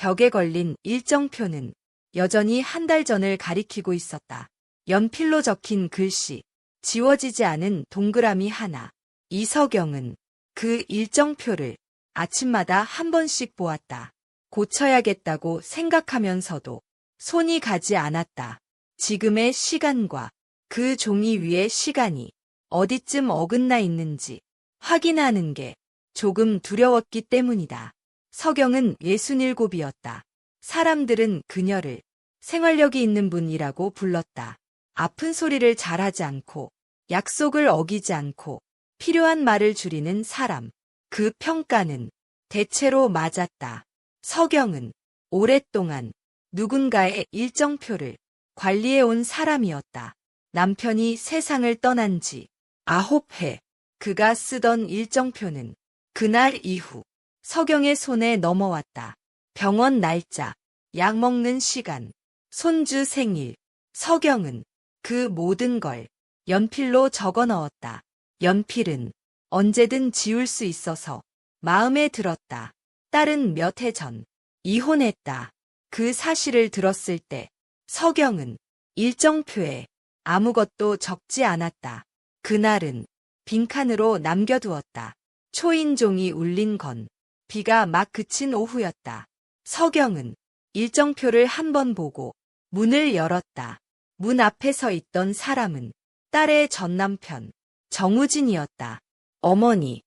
벽에 걸린 일정표는 여전히 한 달 전을 가리키고 있었다. 연필로 적힌 글씨, 지워지지 않은 동그라미 하나. 이석영은 그 일정표를 아침마다 한 번씩 보았다. 고쳐야겠다고 생각하면서도 손이 가지 않았다. 지금의 시간과 그 종이 위의 시간이 어디쯤 어긋나 있는지 확인하는 게 조금 두려웠기 때문이다. 석영은 67이었다. 사람들은 그녀를 생활력이 있는 분이라고 불렀다. 아픈 소리를 잘하지 않고 약속을 어기지 않고 필요한 말을 줄이는 사람. 그 평가는 대체로 맞았다. 석영은 오랫동안 누군가의 일정표를 관리해온 사람이었다. 남편이 세상을 떠난 지 9해. 그가 쓰던 일정표는 그날 이후 석영의 손에 넘어왔다. 병원 날짜, 약 먹는 시간, 손주 생일. 석영은 그 모든 걸 연필로 적어 넣었다. 연필은 언제든 지울 수 있어서 마음에 들었다. 딸은 몇 해 전 이혼했다. 그 사실을 들었을 때 석영은 일정표에 아무것도 적지 않았다. 그날은 빈칸으로 남겨두었다. 초인종이 울린 건 비가 막 그친 오후였다. 석영은 일정표를 한 번 보고 문을 열었다. 문 앞에 서 있던 사람은 딸의 전남편 정우진이었다. 어머니.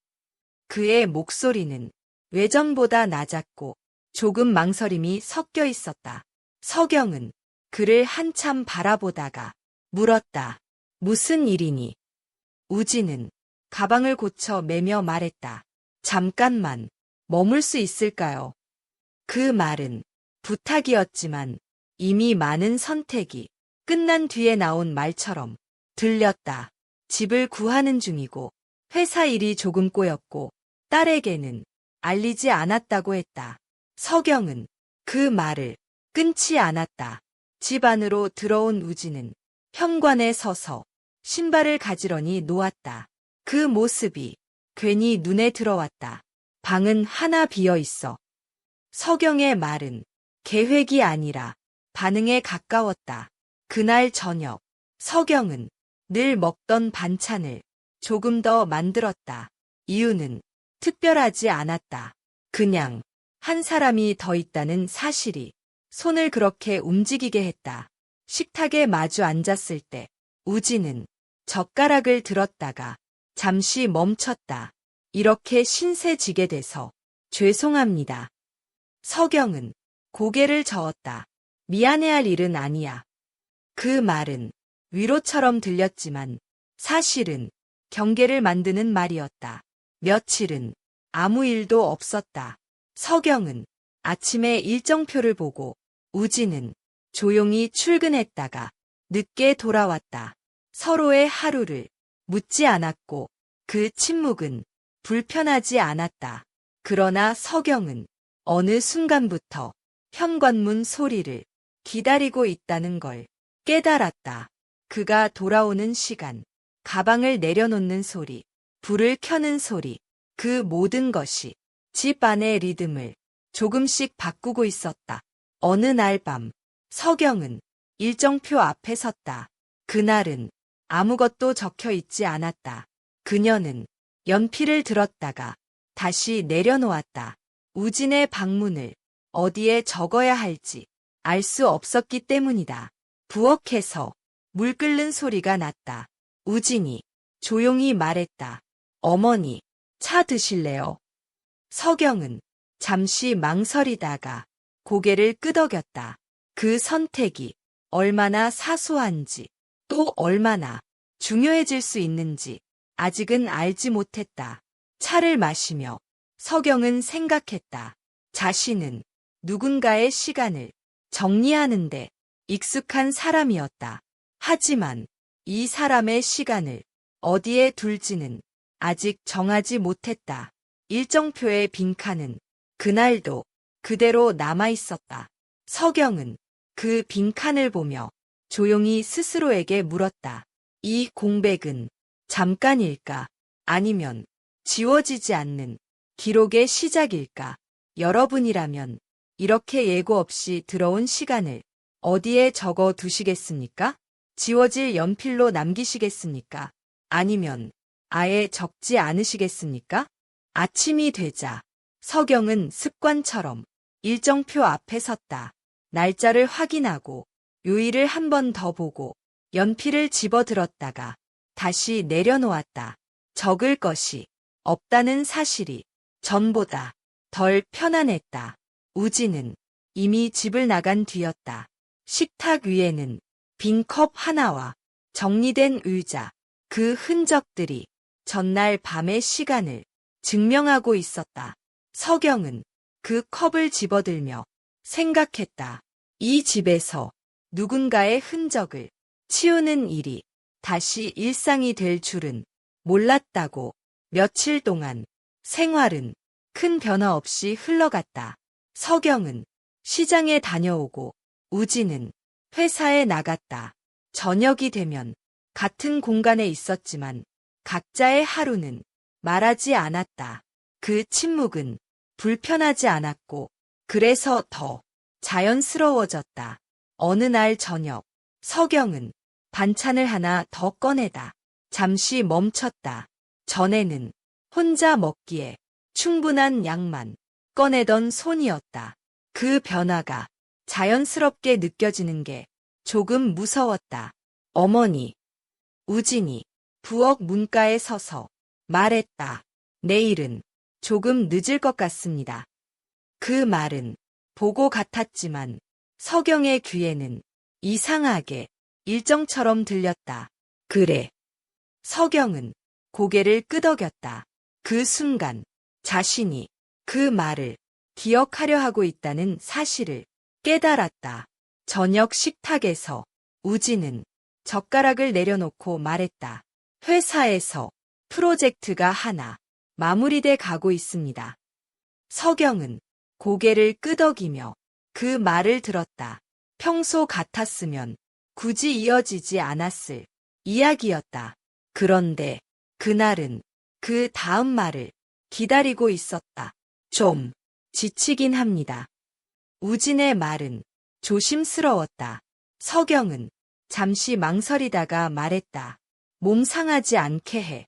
그의 목소리는 외전보다 낮았고 조금 망설임이 섞여 있었다. 석영은 그를 한참 바라보다가 물었다. 무슨 일이니? 우진은 가방을 고쳐 매며 말했다. 잠깐만 머물 수 있을까요? 그 말은 부탁이었지만 이미 많은 선택이 끝난 뒤에 나온 말처럼 들렸다. 집을 구하는 중이고 회사 일이 조금 꼬였고 딸에게는 알리지 않았다고 했다. 석영은 그 말을 끊지 않았다. 집 안으로 들어온 우진은 현관에 서서 신발을 가지런히 놓았다. 그 모습이 괜히 눈에 들어왔다. 방은 하나 비어 있어. 석영의 말은 계획이 아니라 반응에 가까웠다. 그날 저녁, 석영은 늘 먹던 반찬을 조금 더 만들었다. 이유는 특별하지 않았다. 그냥 한 사람이 더 있다는 사실이 손을 그렇게 움직이게 했다. 식탁에 마주 앉았을 때 우진은 젓가락을 들었다가 잠시 멈췄다. 이렇게 신세지게 돼서 죄송합니다. 석영은 고개를 저었다. 미안해할 일은 아니야. 그 말은 위로처럼 들렸지만 사실은 경계를 만드는 말이었다. 며칠은 아무 일도 없었다. 석영은 아침에 일정표를 보고 우진은 조용히 출근했다가 늦게 돌아왔다. 서로의 하루를 묻지 않았고 그 침묵은 불편하지 않았다. 그러나 석영은 어느 순간부터 현관문 소리를 기다리고 있다는 걸 깨달았다. 그가 돌아오는 시간, 가방을 내려놓는 소리, 불을 켜는 소리, 그 모든 것이 집 안의 리듬을 조금씩 바꾸고 있었다. 어느 날 밤, 석영은 일정표 앞에 섰다. 그날은 아무것도 적혀 있지 않았다. 그녀는 연필을 들었다가 다시 내려놓았다. 우진의 방문을 어디에 적어야 할지 알 수 없었기 때문이다. 부엌에서 물 끓는 소리가 났다. 우진이 조용히 말했다. 어머니, 차 드실래요? 석영은 잠시 망설이다가 고개를 끄덕였다. 그 선택이 얼마나 사소한지 또 얼마나 중요해질 수 있는지 아직은 알지 못했다. 차를 마시며 석영은 생각했다. 자신은 누군가의 시간을 정리하는데 익숙한 사람이었다. 하지만 이 사람의 시간을 어디에 둘지는 아직 정하지 못했다. 일정표의 빈칸은 그날도 그대로 남아 있었다. 석영은 그 빈칸을 보며 조용히 스스로에게 물었다. 이 공백은 잠깐일까? 아니면 지워지지 않는 기록의 시작일까? 여러분이라면 이렇게 예고 없이 들어온 시간을 어디에 적어 두시겠습니까? 지워질 연필로 남기시겠습니까? 아니면 아예 적지 않으시겠습니까? 아침이 되자 서경은 습관처럼 일정표 앞에 섰다. 날짜를 확인하고 요일을 한 번 더 보고 연필을 집어들었다가 다시 내려놓았다. 적을 것이 없다는 사실이 전보다 덜 편안했다. 우진은 이미 집을 나간 뒤였다. 식탁 위에는 빈 컵 하나와 정리된 의자, 그 흔적들이 전날 밤의 시간을 증명하고 있었다. 서경은 그 컵을 집어들며 생각했다. 이 집에서 누군가의 흔적을 치우는 일이 다시 일상이 될 줄은 몰랐다고. 며칠 동안 생활은 큰 변화 없이 흘러갔다. 서경은 시장에 다녀오고 우진은 회사에 나갔다. 저녁이 되면 같은 공간에 있었지만 각자의 하루는 말하지 않았다. 그 침묵은 불편하지 않았고 그래서 더 자연스러워졌다. 어느 날 저녁, 서경은 반찬을 하나 더 꺼내다 잠시 멈췄다. 전에는 혼자 먹기에 충분한 양만 꺼내던 손이었다. 그 변화가 자연스럽게 느껴지는 게 조금 무서웠다. 어머니, 우진이 부엌 문가에 서서 말했다. 내일은 조금 늦을 것 같습니다. 그 말은 보고 같았지만 서경의 귀에는 이상하게 일정처럼 들렸다. 그래. 서경은 고개를 끄덕였다. 그 순간 자신이 그 말을 기억하려 하고 있다는 사실을 깨달았다. 저녁 식탁에서 우진은 젓가락을 내려놓고 말했다. 회사에서 프로젝트가 하나 마무리돼 가고 있습니다. 서경은 고개를 끄덕이며 그 말을 들었다. 평소 같았으면 굳이 이어지지 않았을 이야기였다. 그런데 그날은 그 다음 말을 기다리고 있었다. 좀 지치긴 합니다. 우진의 말은 조심스러웠다. 서경은 잠시 망설이다가 말했다. 몸 상하지 않게 해.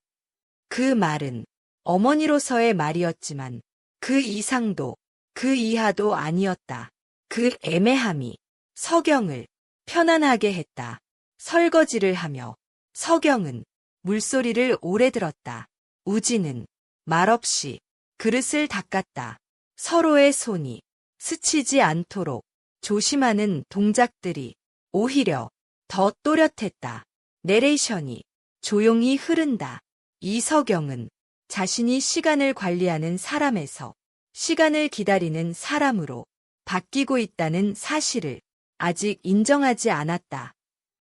그 말은 어머니로서의 말이었지만 그 이상도 그 이하도 아니었다. 그 애매함이 서경을 편안하게 했다. 설거지를 하며 서경은 물소리를 오래 들었다. 우진은 말없이 그릇을 닦았다. 서로의 손이 스치지 않도록 조심하는 동작들이 오히려 더 또렷했다. 내레이션이 조용히 흐른다. 이서경은 자신이 시간을 관리하는 사람에서 시간을 기다리는 사람으로 바뀌고 있다는 사실을 아직 인정하지 않았다.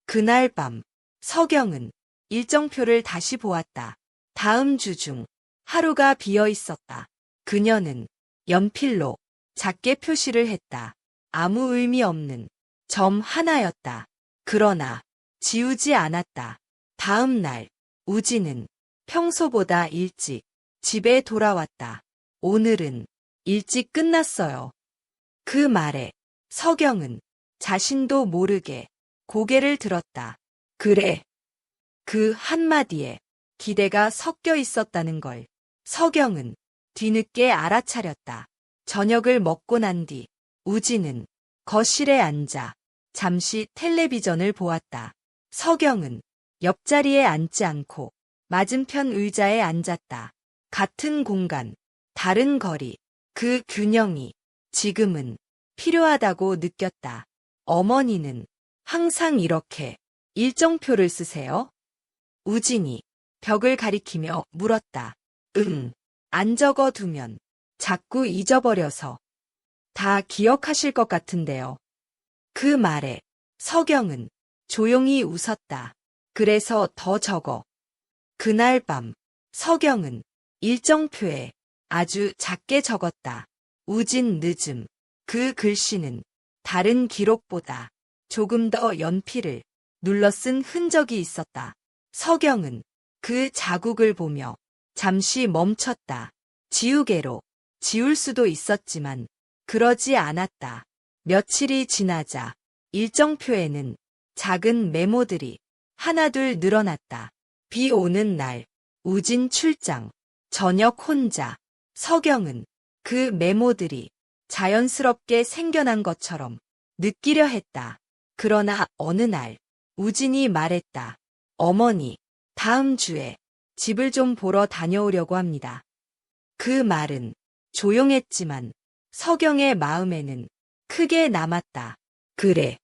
그날 밤 서경은 일정표를 다시 보았다. 다음 주 중 하루가 비어 있었다. 그녀는 연필로 작게 표시를 했다. 아무 의미 없는 점 하나였다. 그러나 지우지 않았다. 다음 날 우진은 평소보다 일찍 집에 돌아왔다. 오늘은 일찍 끝났어요. 그 말에 서경은 자신도 모르게 고개를 들었다. 그래. 그 한마디에 기대가 섞여 있었다는 걸 서경은 뒤늦게 알아차렸다. 저녁을 먹고 난 뒤 우진은 거실에 앉아 잠시 텔레비전을 보았다. 서경은 옆자리에 앉지 않고 맞은편 의자에 앉았다. 같은 공간, 다른 거리, 그 균형이 지금은 필요하다고 느꼈다. 어머니는 항상 이렇게 일정표를 쓰세요? 우진이 벽을 가리키며 물었다. 안 적어두면 자꾸 잊어버려서. 다 기억하실 것 같은데요. 그 말에 서경은 조용히 웃었다. 그래서 더 적어. 그날 밤 서경은 일정표에 아주 작게 적었다. 우진 늦음. 그 글씨는 다른 기록보다 조금 더 연필을 눌러 쓴 흔적이 있었다. 서경은 그 자국을 보며 잠시 멈췄다. 지우개로 지울 수도 있었지만 그러지 않았다. 며칠이 지나자 일정표에는 작은 메모들이 하나둘 늘어났다. 비 오는 날, 우진 출장, 저녁 혼자. 서경은 그 메모들이 자연스럽게 생겨난 것처럼 느끼려 했다. 그러나 어느 날 우진이 말했다. 어머니, 다음 주에 집을 좀 보러 다녀오려고 합니다. 그 말은 조용했지만 서경의 마음에는 크게 남았다. 그래.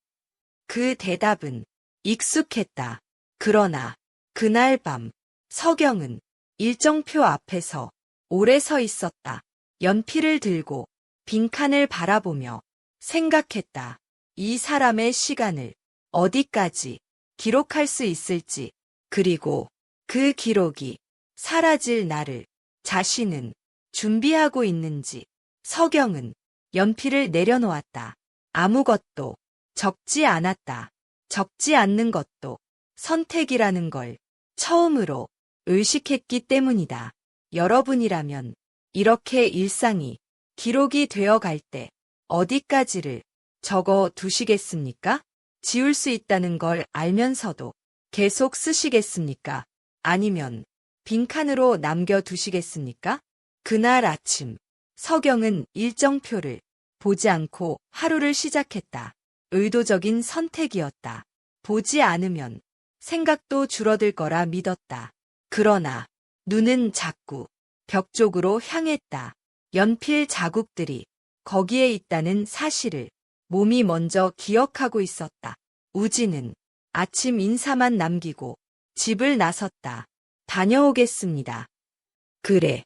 그 대답은 익숙했다. 그러나 그날 밤 서경은 일정표 앞에서 오래 서 있었다. 연필을 들고 빈칸을 바라보며 생각했다. 이 사람의 시간을 어디까지 기록할 수 있을지, 그리고 그 기록이 사라질 날을 자신은 준비하고 있는지. 서경은 연필을 내려놓았다. 아무것도 적지 않았다. 적지 않는 것도 선택이라는 걸 처음으로 의식했기 때문이다. 여러분이라면 이렇게 일상이 기록이 되어 갈 때 어디까지를 적어 두시겠습니까? 지울 수 있다는 걸 알면서도 계속 쓰시겠습니까? 아니면 빈칸으로 남겨두시겠습니까? 그날 아침, 서경은 일정표를 보지 않고 하루를 시작했다. 의도적인 선택이었다. 보지 않으면 생각도 줄어들 거라 믿었다. 그러나 눈은 자꾸 벽 쪽으로 향했다. 연필 자국들이 거기에 있다는 사실을 몸이 먼저 기억하고 있었다. 우진은 아침 인사만 남기고 집을 나섰다. 다녀오겠습니다. 그래.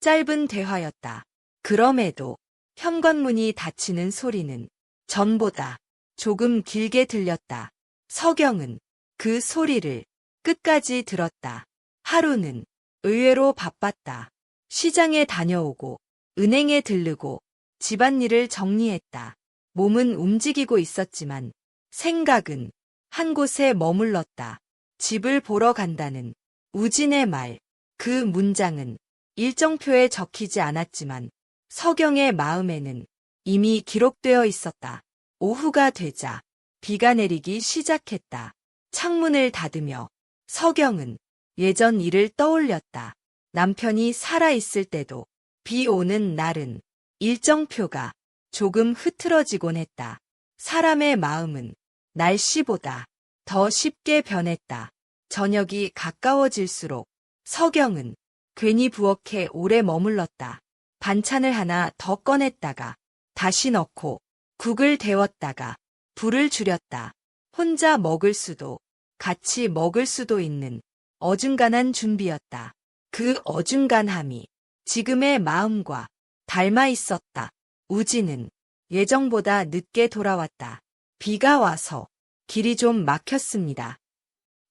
짧은 대화였다. 그럼에도 현관문이 닫히는 소리는 전보다 조금 길게 들렸다. 서경은 그 소리를 끝까지 들었다. 하루는 의외로 바빴다. 시장에 다녀오고 은행에 들르고 집안일을 정리했다. 몸은 움직이고 있었지만 생각은 한 곳에 머물렀다. 집을 보러 간다는 우진의 말, 그 문장은 일정표에 적히지 않았지만 서경의 마음에는 이미 기록되어 있었다. 오후가 되자 비가 내리기 시작했다. 창문을 닫으며 서경은 예전 일을 떠올렸다. 남편이 살아있을 때도 비 오는 날은 일정표가 조금 흐트러지곤 했다. 사람의 마음은 날씨보다 더 쉽게 변했다. 저녁이 가까워질수록 서경은 괜히 부엌에 오래 머물렀다. 반찬을 하나 더 꺼냈다가 다시 넣고 국을 데웠다가 불을 줄였다. 혼자 먹을 수도 같이 먹을 수도 있는 어중간한 준비였다. 그 어중간함이 지금의 마음과 닮아 있었다. 우진은 예정보다 늦게 돌아왔다. 비가 와서 길이 좀 막혔습니다.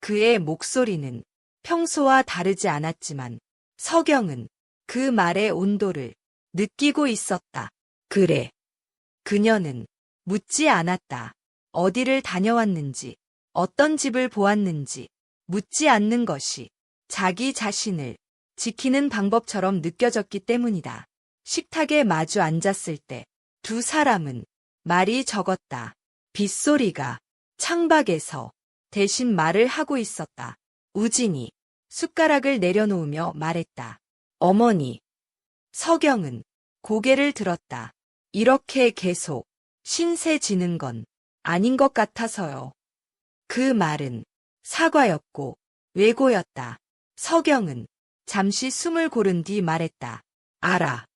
그의 목소리는 평소와 다르지 않았지만 서경은 그 말의 온도를 느끼고 있었다. 그래. 그녀는 묻지 않았다. 어디를 다녀왔는지, 어떤 집을 보았는지 묻지 않는 것이 자기 자신을 지키는 방법처럼 느껴졌기 때문이다. 식탁에 마주 앉았을 때 두 사람은 말이 적었다. 빗소리가 창밖에서 대신 말을 하고 있었다. 우진이 숟가락을 내려놓으며 말했다. 어머니. 서경은 고개를 들었다. 이렇게 계속 신세 지는 건 아닌 것 같아서요. 그 말은 사과였고 외고였다. 서경은 잠시 숨을 고른 뒤 말했다. 알아.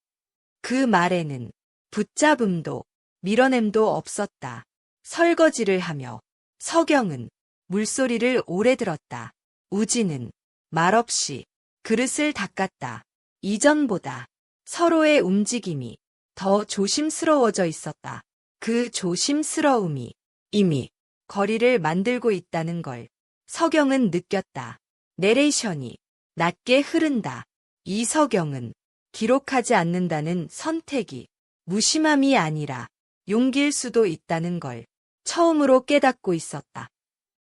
그 말에는 붙잡음도 밀어냄도 없었다. 설거지를 하며 서경은 물소리를 오래 들었다. 우진은 말없이 그릇을 닦았다. 이전보다 서로의 움직임이 더 조심스러워져 있었다. 그 조심스러움이 이미 거리를 만들고 있다는 걸 서경은 느꼈다. 내레이션이 낮게 흐른다. 이서경은 기록하지 않는다는 선택이 무심함이 아니라 용기일 수도 있다는 걸 처음으로 깨닫고 있었다.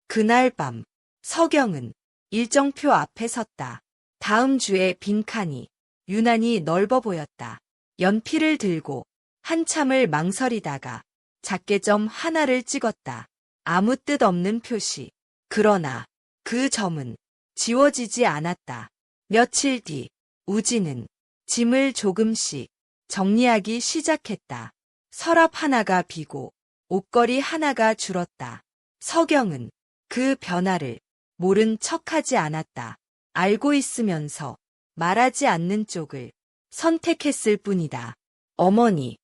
그날 밤 서경은 일정표 앞에 섰다. 다음 주에 빈칸이 유난히 넓어 보였다. 연필을 들고 한참을 망설이다가 작게 점 하나를 찍었다. 아무 뜻 없는 표시. 그러나 그 점은 지워지지 않았다. 며칠 뒤 우진은 짐을 조금씩 정리하기 시작했다. 서랍 하나가 비고 옷걸이 하나가 줄었다. 서경은 그 변화를 모른 척하지 않았다. 알고 있으면서 말하지 않는 쪽을 선택했을 뿐이다. 어머니,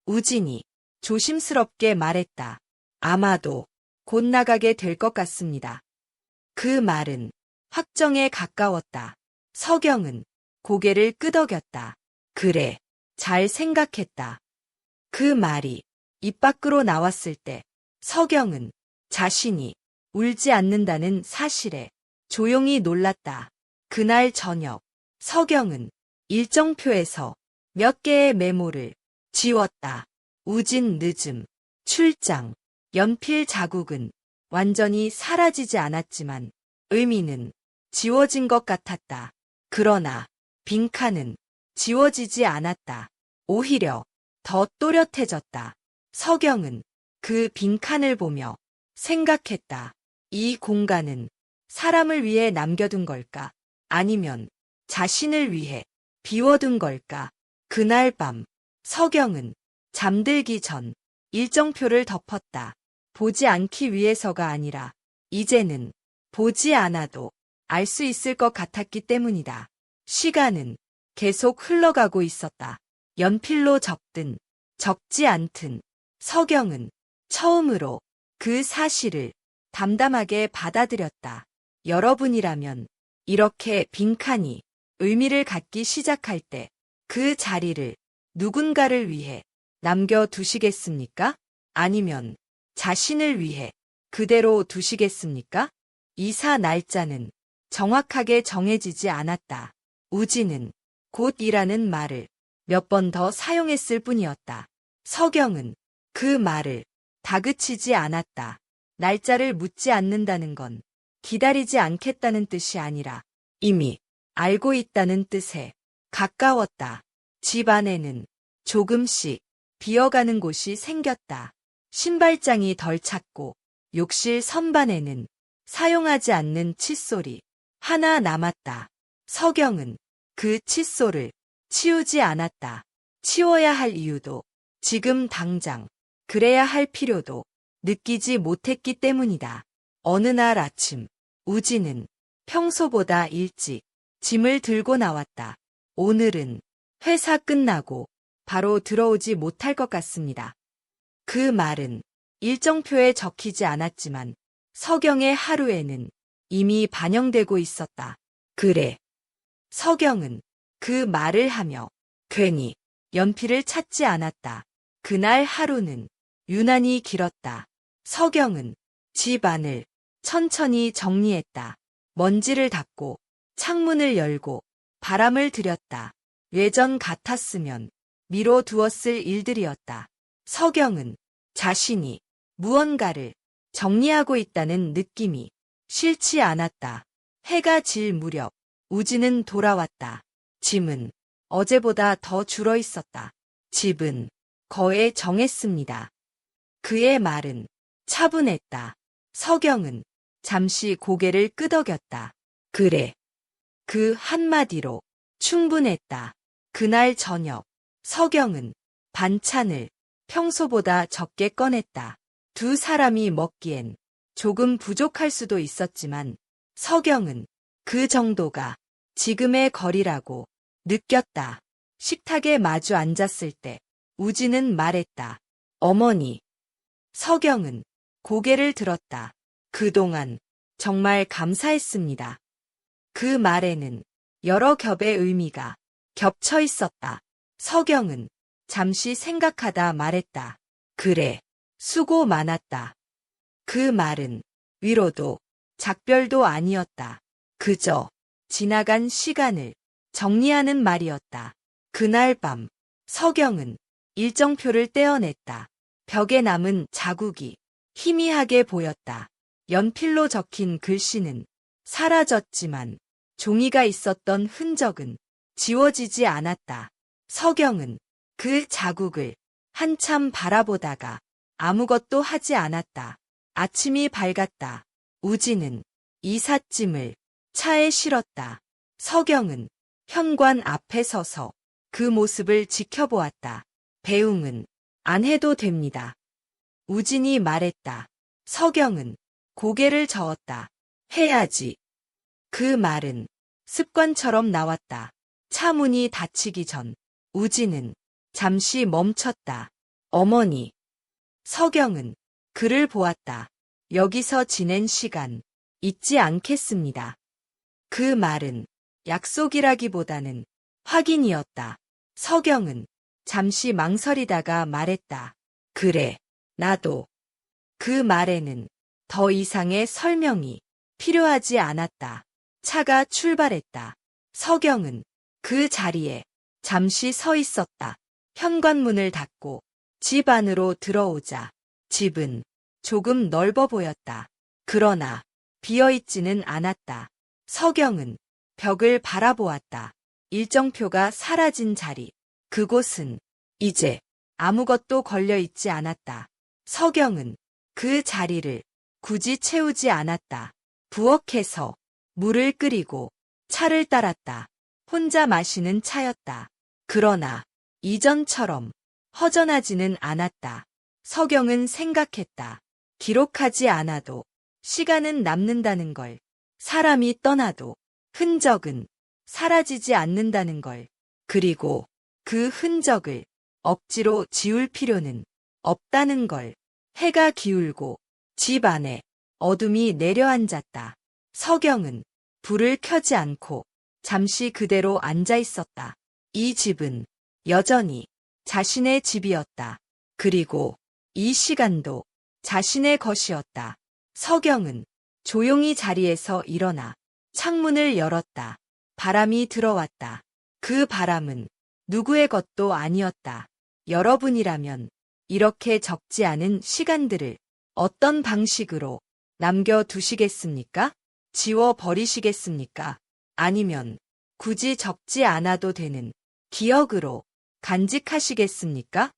우진이 조심스럽게 말했다. 아마도 곧 나가게 될 것 같습니다. 그 말은 확정에 가까웠다. 서경은 고개를 끄덕였다. 그래, 잘 생각했다. 그 말이 입 밖으로 나왔을 때 서경은 자신이 울지 않는다는 사실에 조용히 놀랐다. 그날 저녁, 서경은 일정표에서 몇 개의 메모를 지웠다. 우진 늦음, 출장, 연필 자국은 완전히 사라지지 않았지만 의미는 지워진 것 같았다. 그러나 빈칸은 지워지지 않았다. 오히려 더 또렷해졌다. 서경은 그 빈칸을 보며 생각했다. 이 공간은 사람을 위해 남겨둔 걸까? 아니면 자신을 위해 비워둔 걸까? 그날 밤, 서경은 잠들기 전 일정표를 덮었다. 보지 않기 위해서가 아니라 이제는 보지 않아도 알 수 있을 것 같았기 때문이다. 시간은 계속 흘러가고 있었다. 연필로 적든 적지 않든 서경은 처음으로 그 사실을 담담하게 받아들였다. 여러분이라면 이렇게 빈칸이 의미를 갖기 시작할 때 그 자리를 누군가를 위해 남겨두시겠습니까? 아니면 자신을 위해 그대로 두시겠습니까? 이사 날짜는 정확하게 정해지지 않았다. 우진은 곧이라는 말을 몇 번 더 사용했을 뿐이었다. 서경은 그 말을 다그치지 않았다. 날짜를 묻지 않는다는 건 기다리지 않겠다는 뜻이 아니라 이미 알고 있다는 뜻에 가까웠다. 집 안에는 조금씩 비어가는 곳이 생겼다. 신발장이 덜 찼고 욕실 선반에는 사용하지 않는 칫솔이 하나 남았다. 서경은 그 칫솔을 치우지 않았다. 치워야 할 이유도 지금 당장 그래야 할 필요도 느끼지 못했기 때문이다. 어느 날 아침 우진은 평소보다 일찍 짐을 들고 나왔다. 오늘은 회사 끝나고 바로 들어오지 못할 것 같습니다. 그 말은 일정표에 적히지 않았지만 서경의 하루에는 이미 반영되고 있었다. 그래. 서경은 그 말을 하며 괜히 연필을 찾지 않았다. 그날 하루는 유난히 길었다. 서경은 집 안을 천천히 정리했다. 먼지를 닦고 창문을 열고 바람을 들였다. 예전 같았으면 미뤄두었을 일들이었다. 서경은 자신이 무언가를 정리하고 있다는 느낌이 싫지 않았다. 해가 질 무렵 우진은 돌아왔다. 짐은 어제보다 더 줄어 있었다. 집은 거의 정했습니다. 그의 말은 차분했다. 서경은 잠시 고개를 끄덕였다. 그래. 그 한마디로 충분했다. 그날 저녁 서경은 반찬을 평소보다 적게 꺼냈다. 두 사람이 먹기엔 조금 부족할 수도 있었지만 서경은 그 정도가 지금의 거리라고 느꼈다. 식탁에 마주 앉았을 때 우진은 말했다. 어머니. 서경은 고개를 들었다. 그동안 정말 감사했습니다. 그 말에는 여러 겹의 의미가 겹쳐 있었다. 서경은 잠시 생각하다 말했다. 그래, 수고 많았다. 그 말은 위로도 작별도 아니었다. 그저 지나간 시간을 정리하는 말이었다. 그날 밤 서경은 일정표를 떼어냈다. 벽에 남은 자국이 희미하게 보였다. 연필로 적힌 글씨는 사라졌지만 종이가 있었던 흔적은 지워지지 않았다. 서경은 그 자국을 한참 바라보다가 아무것도 하지 않았다. 아침이 밝았다. 우진은 이삿짐을 차에 실었다. 서경은 현관 앞에 서서 그 모습을 지켜보았다. 배웅은 안 해도 됩니다. 우진이 말했다. 서경은 고개를 저었다. 해야지. 그 말은 습관처럼 나왔다. 차 문이 닫히기 전 우진은 잠시 멈췄다. 어머니. 서경은 그를 보았다. 여기서 지낸 시간 잊지 않겠습니다. 그 말은 약속이라기보다는 확인이었다. 서경은 잠시 망설이다가 말했다. 그래, 나도. 그 말에는 더 이상의 설명이 필요하지 않았다. 차가 출발했다. 서경은 그 자리에 잠시 서 있었다. 현관문을 닫고 집 안으로 들어오자 집은 조금 넓어 보였다. 그러나 비어있지는 않았다. 서경은 벽을 바라보았다. 일정표가 사라진 자리. 그곳은 이제 아무것도 걸려있지 않았다. 서경은 그 자리를 굳이 채우지 않았다. 부엌에서 물을 끓이고 차를 따랐다. 혼자 마시는 차였다. 그러나 이전처럼 허전하지는 않았다. 서경은 생각했다. 기록하지 않아도 시간은 남는다는 걸. 사람이 떠나도 흔적은 사라지지 않는다는 걸. 그리고 그 흔적을 억지로 지울 필요는 없다는 걸. 해가 기울고 집 안에 어둠이 내려앉았다. 서경은 불을 켜지 않고 잠시 그대로 앉아 있었다. 이 집은 여전히 자신의 집이었다. 그리고 이 시간도 자신의 것이었다. 서경은 조용히 자리에서 일어나 창문을 열었다. 바람이 들어왔다. 그 바람은 누구의 것도 아니었다. 여러분이라면 이렇게 적지 않은 시간들을 어떤 방식으로 남겨두시겠습니까? 지워버리시겠습니까? 아니면 굳이 적지 않아도 되는 기억으로 간직하시겠습니까?